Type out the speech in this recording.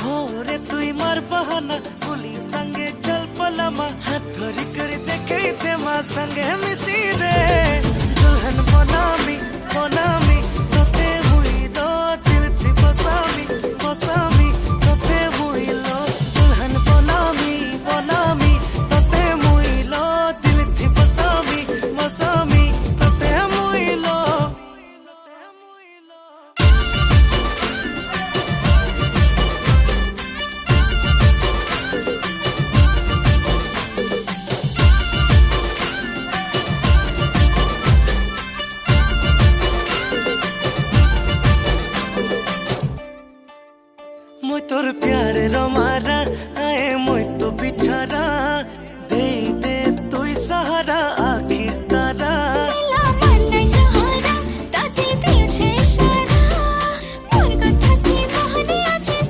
होरे तुई मार बहाना पुलिस संगे चल पलामा हाथ धरी कर देखे थे माँ संगे मिसी रे दुल्हन बनामी बनामी तोते हुई दो दिल थी बसामी बसामी तोते हुई लो दुल्हन बनामी बनामी तोते हुई लो दिल थी बसामी बसामी तोते हुई लो मुई तोर प्यार रो मारा आए मुई तो बिछारा